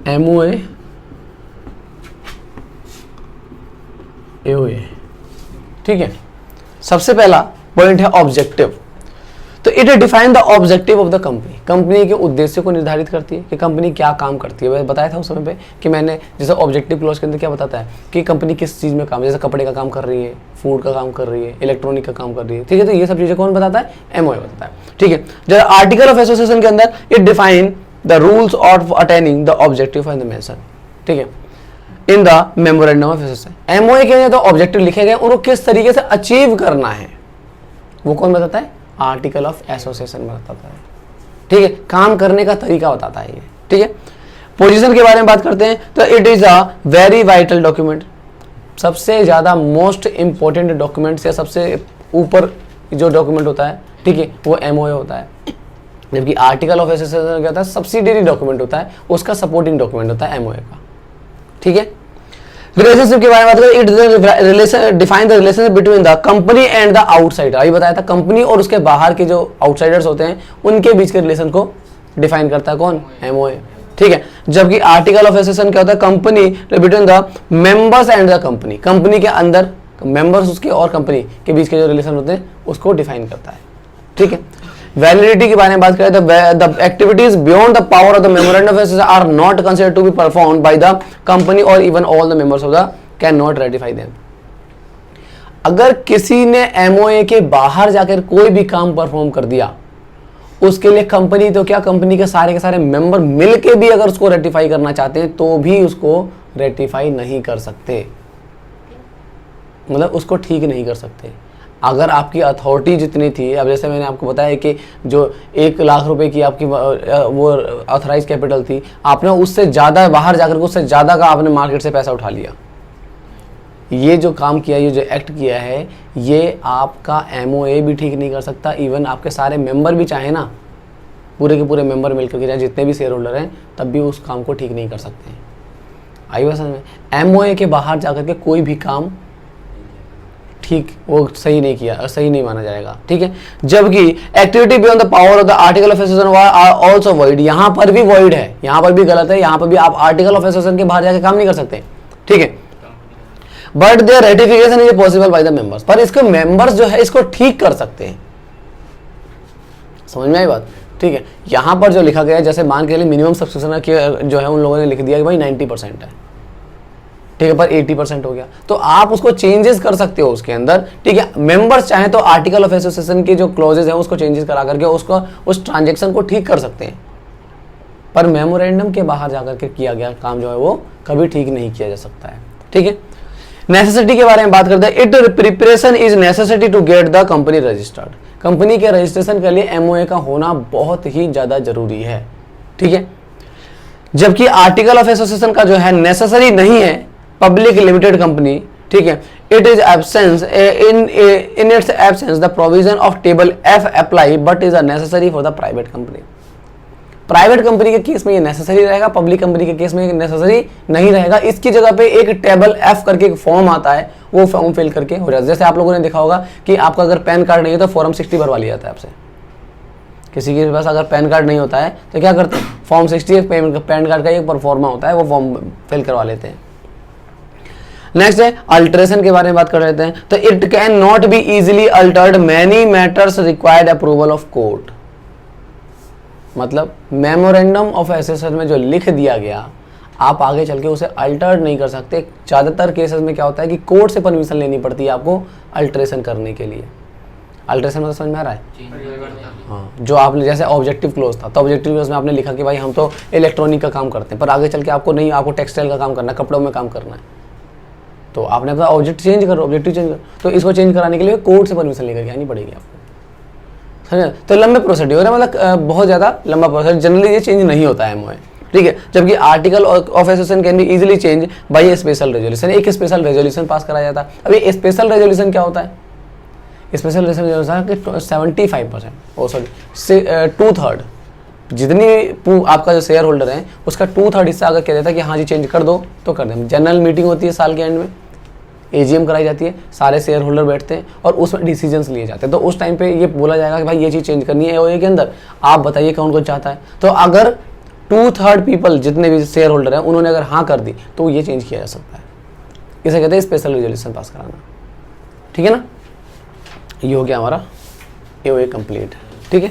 MOA AOA, ठीक है। सबसे पहला पॉइंट है ऑब्जेक्टिव। तो it define the objective of the company, company के उद्देश्य को निर्धारित करती है कि कंपनी क्या काम करती है। मैं बताया था उस समय पे कि मैंने जैसे ऑब्जेक्टिव क्लॉज के अंदर क्या बताता है कि कंपनी किस चीज़ में काम, जैसे कपड़े का काम कर रही है, फूड का काम कर रही है, इलेक्ट्रॉनिक का काम कर रही है, ठीक है। तो ये सब चीज़ें कौन बताता है? MOA बताता है, ठीक है। जैसे आर्टिकल ऑफ एसोसिएशन के अंदर it define the rules of attaining the objective and the mention, ठीक है, in the memorandum of association. MOA के अंदर तो ऑब्जेक्टिव लिखे गए, उनको किस तरीके से अचीव करना है वो कौन बताता है? आर्टिकल ऑफ एसोसिएशन में बताता है, ठीक है। काम करने का तरीका बताता है ये, ठीक है। पोजीशन के बारे में बात करते हैं तो it is a very vital document, सबसे ज्यादा मोस्ट इंपॉर्टेंट डॉक्यूमेंट या सबसे ऊपर जो डॉक्यूमेंट होता है, ठीक है, वो MOA होता है। जबकि आर्टिकल ऑफ एसोसिएशन क्या होता है? सब्सिडियरी डॉक्यूमेंट होता है, उसका सपोर्टिंग डॉक्यूमेंट होता है MOA का, ठीक है। रिलेशनशिप के बारे में बात करें, it define the relationship between the company and the outsider. अभी बताया था कंपनी और उसके बाहर के जो आउटसाइडर्स होते हैं उनके बीच के रिलेशन को डिफाइन करता है कौन? MOA, ठीक है। जबकि आर्टिकल ऑफ एसोसिएशन क्या होता है? Company between the members and the company, company के अंदर मेंबर्स उसके और कंपनी के बीच के जो रिलेशन होते हैं उसको डिफाइन करता है, ठीक है। वैलिडिटी के बारे में बात करें तो the activities beyond the power of the memorandum of association are not considered to be performed by the company और even all the members of the can not ratify them. अगर किसी ने MOA के बाहर जाकर कोई भी काम परफॉर्म कर दिया उसके लिए कंपनी तो क्या, कंपनी के सारे मेंबर मिलके भी अगर उसको रेटिफाई करना चाहते हैं तो भी उसको रेटिफाई नहीं कर सकते, मतलब उसको ठीक नहीं कर सकते। अगर आपकी अथॉरिटी जितनी थी, अब जैसे मैंने आपको बताया कि जो 1 लाख रुपए की आपकी वो ऑथराइज कैपिटल थी, आपने उससे ज़्यादा बाहर जाकर उससे ज़्यादा का आपने मार्केट से पैसा उठा लिया, ये जो काम किया, ये जो एक्ट किया है, ये आपका MOA भी ठीक नहीं कर सकता। इवन आपके सारे मेंबर भी चाहे ना, पूरे के पूरे मेंबर मिलकर के चाहे जितने भी शेयर होल्डर हैं, तब भी उस काम को ठीक नहीं कर सकते। आई बात समझ में? MOA के बाहर जाकर के कोई भी काम ठीक वो सही नहीं किया, सही नहीं माना जाएगा, ठीक है। जबकि activity beyond the power of the article of association are also void, यहाँ पर भी वॉइड है, यहाँ पर भी गलत है, यहाँ पर भी आप आर्टिकल ऑफ एसोसिएशन के बाहर जाकर काम नहीं कर सकते, ठीक है। But there ratification is possible by the members, पर इसके मेंबर्स जो है इसको ठीक कर सकते हैं। समझ में आई बात? ठीक है। यहाँ पर जो लिखा गया है, जैसे मान के लिए मिनिमम सब्सक्रिप्शन जो है उन लोगों ने लिख दिया कि भाई 90% है, ठीक है, पर 80% हो गया, तो आप उसको चेंजेस कर सकते हो उसके अंदर, ठीक है। मेंबर्स चाहे तो आर्टिकल ऑफ एसोसिएशन के जो क्लॉजेज हैं उसको चेंजेस करा करके उसको उस ट्रांजेक्शन को ठीक कर सकते हैं, पर मेमोरेंडम के बाहर जाकर के किया गया काम जो है वो कभी ठीक नहीं किया जा सकता है, ठीक है। नेसेसिटी के बारे में बात करते हैं, it preparation is necessity to get the company registered, company के रजिस्ट्रेशन के लिए MOA का होना बहुत ही ज्यादा जरूरी है, ठीक है। जबकि आर्टिकल ऑफ एसोसिएशन का जो है नेसेसरी नहीं है पब्लिक लिमिटेड कंपनी, ठीक है। It is absence in its absence the provision of table F apply but is necessary for the private company. Private company के केस में ये नेसेसरी रहेगा, पब्लिक कंपनी के केस में नेसेसरी नहीं रहेगा। इसकी जगह पे एक टेबल F करके एक फॉर्म आता है, वो फॉर्म फिल करके हो जाता है। जैसे आप लोगों ने देखा होगा कि आपका अगर पैन कार्ड नहीं है तो फॉर्म 60 भरवा लिया जाता है आपसे। किसी के पास अगर पैन कार्ड नहीं होता है तो क्या करते हैं, फॉर्म 60 पैन कार्ड का एक परफॉर्मा होता है, वो फॉर्म फिल करवा लेते हैं। नेक्स्ट है अल्टरेशन के बारे में बात कर लेते हैं, तो it can not be easily Altered, many matters required approval of court. मतलब मेमोरेंडम ऑफ एसोसिएशन में जो लिख दिया गया आप आगे चल के उसे अल्टर्ड नहीं कर सकते। ज़्यादातर केसेस में क्या होता है कि कोर्ट से परमिशन लेनी पड़ती है आपको अल्टरेशन करने के लिए। अल्टरेशन मतलब समझ में आ रहा है? हाँ, जो आपने जैसे ऑब्जेक्टिव क्लोज था, तो ऑब्जेक्टिव क्लोज में आपने लिखा कि भाई हम तो इलेक्ट्रॉनिक का काम करते हैं, पर आगे चल के आपको नहीं, आपको टेक्सटाइल का काम करना है, कपड़ों में काम करना है, तो आपने अपना ऑब्जेक्ट चेंज करो, ऑब्जेक्टिव चेंज करो, तो इसको चेंज कराने के लिए कोर्ट से परमिशन लेकर के आनी पड़ेगी आपको, समझे? तो लंबे प्रोसीड्यूर है, मतलब बहुत ज़्यादा लंबा प्रोसेस, जनरली ये चेंज नहीं होता है MOA, ठीक है। जबकि article of association can be easily change bye A special resolution, एक स्पेशल रेजोल्यूशन पास कराया जाता है। अभी स्पेशल रेजोल्यूशन क्या होता है? स्पेशल रेजोल्यूशन कि 75% सॉरी 2/3 जितनी आपका जो शेयर होल्डर है उसका 2/3 हिस्सा अगर कह देता है कि हाँ जी चेंज कर दो तो कर दें। जनरल मीटिंग होती है साल के एंड में, AGM कराई जाती है, सारे शेयर होल्डर बैठते हैं और उसमें डिसीजंस लिए जाते हैं। तो उस टाइम पे ये बोला जाएगा कि भाई ये चीज़ चेंज करनी है MOA के अंदर, आप बताइए कौन कौन चाहता है। तो अगर 2/3 पीपल जितने भी शेयर होल्डर हैं उन्होंने अगर हाँ कर दी तो ये चेंज किया जा सकता है। इसे कहते हैं स्पेशल रेजोल्यूशन पास कराना। ठीक है ना, ये हो गया हमारा एओए कंप्लीट। ठीक है।